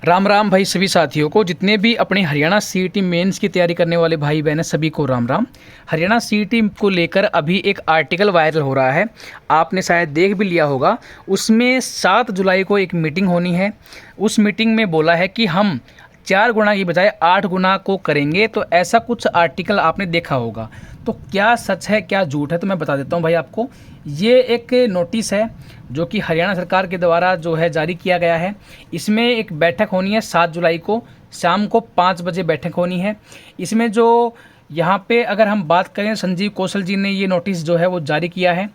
राम राम भाई सभी साथियों को, जितने भी अपने हरियाणा सीईटी मेंस की तैयारी करने वाले भाई बहन हैं सभी को राम राम। हरियाणा सीईटी को लेकर अभी एक आर्टिकल वायरल हो रहा है, आपने शायद देख भी लिया होगा। उसमें 7 जुलाई को एक मीटिंग होनी है। उस मीटिंग में बोला है कि हम 4 गुना की बजाय 8 गुना को करेंगे। तो ऐसा कुछ आर्टिकल आपने देखा होगा, तो क्या सच है क्या झूठ है तो मैं बता देता हूँ भाई आपको। ये एक नोटिस है जो कि हरियाणा सरकार के द्वारा जो है जारी किया गया है। इसमें एक बैठक होनी है 7 जुलाई को, शाम को 5 बजे बैठक होनी है। इसमें जो यहाँ पे अगर हम बात करें, संजीव कौशल जी ने ये नोटिस जो है वो जारी किया है।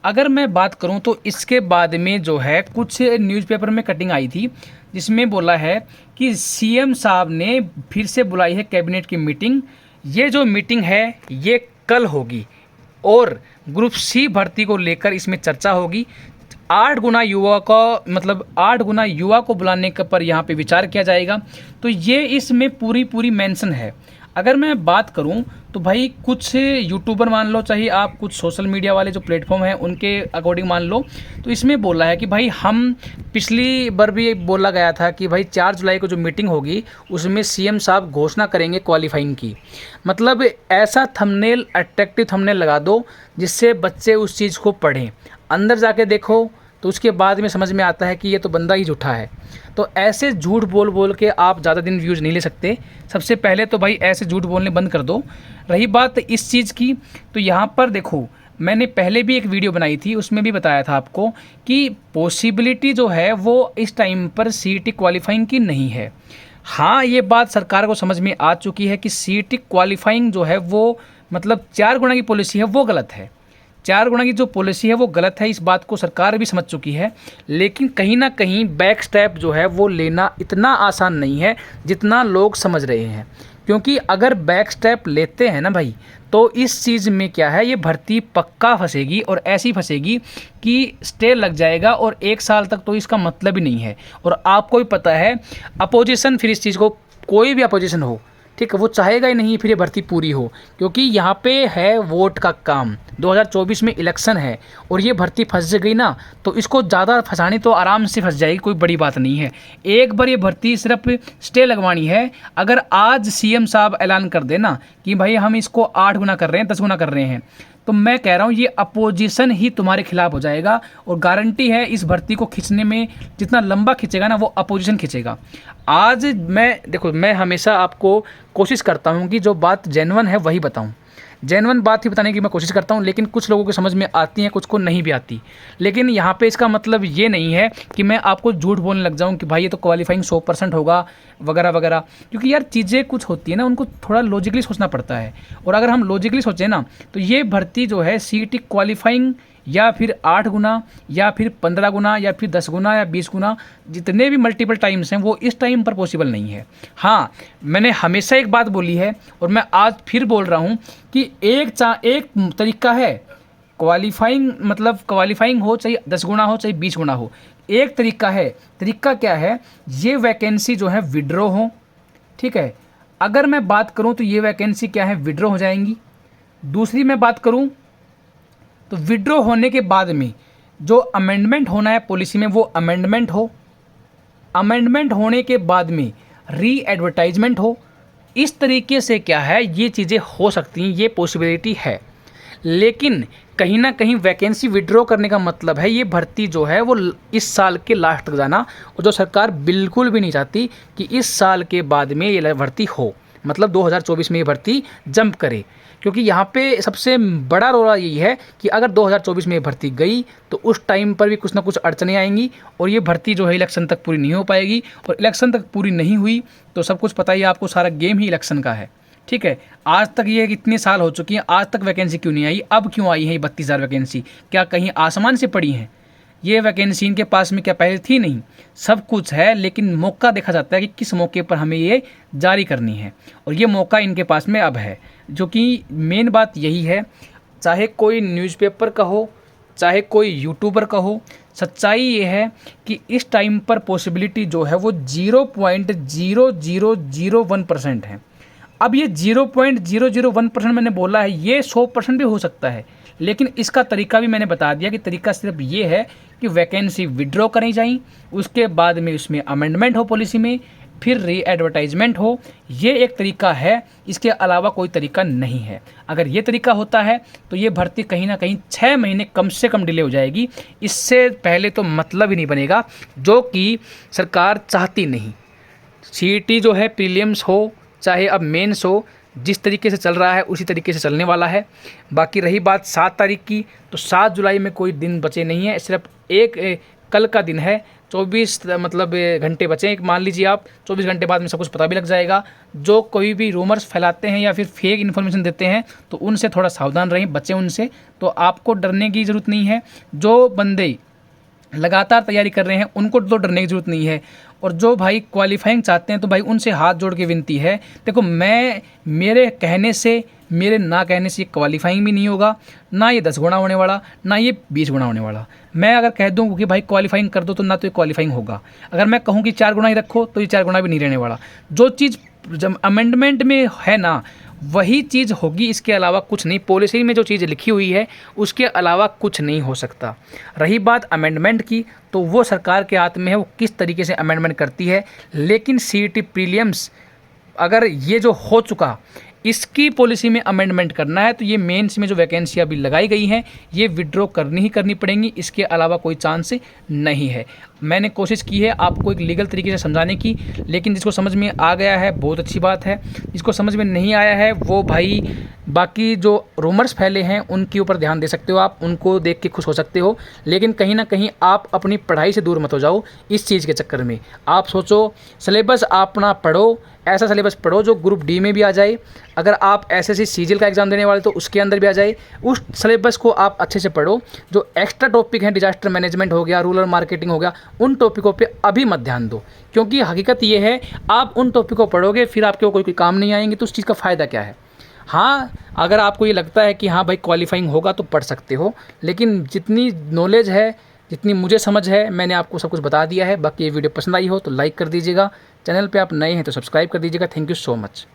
अगर मैं बात करूं तो इसके बाद में जो है कुछ न्यूज़पेपर में कटिंग आई थी जिसमें बोला है कि सीएम साहब ने फिर से बुलाई है कैबिनेट की मीटिंग। ये जो मीटिंग है ये कल होगी और ग्रुप सी भर्ती को लेकर इसमें चर्चा होगी। 8 गुना युवा का मतलब 8 गुना युवा को बुलाने का पर यहाँ पे विचार किया जाएगा। तो ये इसमें पूरी मेंशन है। अगर मैं बात करूं तो भाई कुछ यूट्यूबर मान लो, चाहे आप कुछ सोशल मीडिया वाले जो प्लेटफॉर्म हैं उनके अकॉर्डिंग मान लो, तो इसमें बोला है कि भाई हम पिछली बार भी बोला गया था कि भाई 4 जुलाई को जो मीटिंग होगी उसमें सीएम साहब घोषणा करेंगे क्वालिफाइंग की। मतलब ऐसा थंबनेल, अट्रैक्टिव थंबनेल लगा दो जिससे बच्चे उस चीज़ को पढ़ें। अंदर जाके देखो तो उसके बाद में समझ में आता है कि ये तो बंदा ही झूठा है। तो ऐसे झूठ बोल बोल के आप ज़्यादा दिन व्यूज़ नहीं ले सकते। सबसे पहले तो भाई ऐसे झूठ बोलने बंद कर दो। रही बात इस चीज़ की, तो यहाँ पर देखो मैंने पहले भी एक वीडियो बनाई थी, उसमें भी बताया था आपको कि पॉसिबिलिटी जो है वो इस टाइम पर सीईटी क्वालिफाइंग की नहीं है। हाँ, ये बात सरकार को समझ में आ चुकी है कि सीईटी क्वालिफाइंग जो है वो मतलब 4 गुना की पॉलिसी है वो गलत है। 4 गुना की जो पॉलिसी है वो गलत है, इस बात को सरकार भी समझ चुकी है। लेकिन कहीं ना कहीं बैक स्टेप जो है वो लेना इतना आसान नहीं है जितना लोग समझ रहे हैं। क्योंकि अगर बैक स्टेप लेते हैं ना भाई, तो इस चीज़ में क्या है, ये भर्ती पक्का फंसेगी और ऐसी फंसेगी कि स्टे लग जाएगा और 1 साल तक तो इसका मतलब ही नहीं है। और आपको भी पता है अपोजिशन, फिर इस चीज़ को कोई भी अपोजिशन हो, ठीक है, वो चाहेगा ही नहीं फिर ये भर्ती पूरी हो। क्योंकि यहाँ पे है वोट का काम, 2024 में इलेक्शन है और ये भर्ती फंस गई ना तो इसको ज़्यादा फंसानी तो आराम से फंस जाएगी, कोई बड़ी बात नहीं है। एक बार ये भर्ती सिर्फ स्टे लगवानी है। अगर आज सीएम साहब ऐलान कर देना कि भाई हम इसको 8 गुना कर रहे हैं, 10 गुना कर रहे हैं, तो मैं कह रहा हूँ ये अपोजिशन ही तुम्हारे खिलाफ हो जाएगा। और गारंटी है इस भर्ती को खींचने में जितना लंबा खींचेगा ना वो अपोजिशन खींचेगा। आज मैं हमेशा आपको कोशिश करता हूँ कि जो बात जेन्युइन है वही बताऊँ, जेन्युइन बात ही बताने की मैं कोशिश करता हूँ। लेकिन कुछ लोगों को समझ में आती हैं, कुछ को नहीं भी आती। लेकिन यहाँ पे इसका मतलब ये नहीं है कि मैं आपको झूठ बोलने लग जाऊँ कि भाई ये तो क्वालिफाइंग 100% होगा वगैरह वगैरह। क्योंकि यार चीज़ें कुछ होती है ना, उनको थोड़ा लॉजिकली सोचना पड़ता है। और अगर हम लॉजिकली सोचें ना तो ये भर्ती जो है सीईटी क्वालिफाइंग या फिर 8 गुना या फिर 15 गुना या फिर 10 गुना या 20 गुना, जितने भी मल्टीपल टाइम्स हैं वो इस टाइम पर पॉसिबल नहीं है। हाँ, मैंने हमेशा एक बात बोली है और मैं आज फिर बोल रहा हूँ कि एक तरीका है क्वालिफाइंग, मतलब क्वालिफाइंग हो चाहे 10 गुना हो चाहे 20 गुना हो, एक तरीका है। तरीका क्या है, ये वैकेंसी जो है विड्रॉ हो, ठीक है। अगर मैं बात करूँ तो ये वैकेंसी क्या है, विड्रॉ हो जाएंगी। दूसरी मैं बात करूँ तो विड्रॉ होने के बाद में जो अमेंडमेंट होना है पॉलिसी में वो अमेंडमेंट हो। अमेंडमेंट होने के बाद में री एडवर्टाइजमेंट हो। इस तरीके से क्या है, ये चीज़ें हो सकती हैं, ये पॉसिबिलिटी है। लेकिन कहीं ना कहीं वैकेंसी विड्रॉ करने का मतलब है ये भर्ती जो है वो इस साल के लास्ट तक जाना, और जो सरकार बिल्कुल भी नहीं चाहती कि इस साल के बाद में ये भर्ती हो, मतलब 2024 में ये भर्ती जंप करे। क्योंकि यहाँ पे सबसे बड़ा रोल यही है कि अगर 2024 में ये भर्ती गई तो उस टाइम पर भी कुछ ना कुछ अड़चनें आएंगी और ये भर्ती जो है इलेक्शन तक पूरी नहीं हो पाएगी। और इलेक्शन तक पूरी नहीं हुई तो सब कुछ पता ही है आपको, सारा गेम ही इलेक्शन का है, ठीक है। आज तक ये कितने साल हो चुकी हैं, आज तक वैकेंसी क्यों नहीं आई, अब क्यों आई है ये 32,000 वैकेंसी? क्या कहीं आसमान से पड़ी हैं ये वैकेंसी? इनके पास में क्या पहले थी? नहीं, सब कुछ है, लेकिन मौका देखा जाता है कि किस मौके पर हमें ये जारी करनी है, और ये मौका इनके पास में अब है। जो कि मेन बात यही है, चाहे कोई न्यूज़पेपर का हो चाहे कोई यूट्यूबर का हो, सच्चाई ये है कि इस टाइम पर पॉसिबिलिटी जो है वो 0.0001% है। अब ये 0.001% मैंने बोला है, ये 100% भी हो सकता है, लेकिन इसका तरीका भी मैंने बता दिया कि तरीका सिर्फ ये है कि वैकेंसी विड्रॉ करी जाए, उसके बाद में उसमें अमेंडमेंट हो पॉलिसी में, फिर री एडवर्टाइजमेंट हो। ये एक तरीका है, इसके अलावा कोई तरीका नहीं है। अगर ये तरीका होता है तो ये भर्ती कहीं ना कहीं 6 महीने कम से कम डिले हो जाएगी। इससे पहले तो मतलब ही नहीं बनेगा, जो कि सरकार चाहती नहीं। सीईटी जो है प्रीलिम्स हो चाहे अब मेंस हो, जिस तरीके से चल रहा है उसी तरीके से चलने वाला है। बाकी रही बात 7 तारीख की, तो 7 जुलाई में कोई दिन बचे नहीं है, सिर्फ कल का दिन है। 24 मतलब घंटे बचे हैं, मान लीजिए आप 24 घंटे बाद में सब कुछ पता भी लग जाएगा। जो कोई भी रूमर्स फैलाते हैं या फिर फेक इन्फॉर्मेशन देते हैं तो उनसे थोड़ा सावधान रहें, बचें उनसे। तो आपको डरने की ज़रूरत नहीं है। जो बंदे लगातार तैयारी कर रहे हैं उनको तो डरने की ज़रूरत नहीं है। और जो भाई क्वालिफाइंग चाहते हैं तो भाई उनसे हाथ जोड़ के विनती है, देखो मेरे कहने से, मेरे ना कहने से क्वालिफाइंग भी नहीं होगा, ना ये 10 गुना होने वाला, ना ये 20 गुना होने वाला। मैं अगर कह दूँ कि भाई क्वालिफाइंग कर दो तो ना तो ये क्वालिफाइंग होगा, अगर मैं कहूँ कि 4 गुना ही रखो तो ये 4 गुना भी नहीं रहने वाला। जो चीज़ जब अमेंडमेंट में है ना वही चीज़ होगी, इसके अलावा कुछ नहीं। पॉलिसी में जो चीज़ लिखी हुई है उसके अलावा कुछ नहीं हो सकता। रही बात अमेंडमेंट की, तो वो सरकार के हाथ में है, वो किस तरीके से अमेंडमेंट करती है। लेकिन सीईटी प्रीलिम्स अगर ये जो हो चुका, इसकी पॉलिसी में अमेंडमेंट करना है तो ये मेंस में जो वैकेंसी अभी लगाई गई हैं ये विड्रॉ करनी ही करनी पड़ेंगी, इसके अलावा कोई चांस नहीं है। मैंने कोशिश की है आपको एक लीगल तरीके से समझाने की, लेकिन जिसको समझ में आ गया है बहुत अच्छी बात है, जिसको समझ में नहीं आया है वो भाई बाकी जो रूमर्स फैले हैं उनके ऊपर ध्यान दे सकते हो, आप उनको देख के खुश हो सकते हो। लेकिन कहीं ना कहीं आप अपनी पढ़ाई से दूर मत हो जाओ इस चीज़ के चक्कर में। आप सोचो सिलेबस अपना पढ़ो, ऐसा सिलेबस पढ़ो जो ग्रुप डी में भी आ जाए। अगर आप एसएससी सीजीएल का एग्ज़ाम देने वाले तो उसके अंदर भी आ जाए। उस सिलेबस को आप अच्छे से पढ़ो। जो एक्स्ट्रा टॉपिक हैं, डिजास्टर मैनेजमेंट हो गया, रूरल मार्केटिंग हो गया, उन टॉपिकों पे अभी मत ध्यान दो, क्योंकि हकीकत ये है आप उन टॉपिकों को पढ़ोगे फिर आपके कोई काम नहीं आएंगे, तो उस चीज़ का फ़ायदा क्या है। हाँ, अगर आपको ये लगता है कि हाँ भाई क्वालिफाइंग होगा तो पढ़ सकते हो, लेकिन जितनी नॉलेज है, जितनी मुझे समझ है, मैंने आपको सब कुछ बता दिया है। बाकी ये वीडियो पसंद आई हो तो लाइक कर दीजिएगा, चैनल पे आप नए हैं तो सब्सक्राइब कर दीजिएगा। Thank you so much.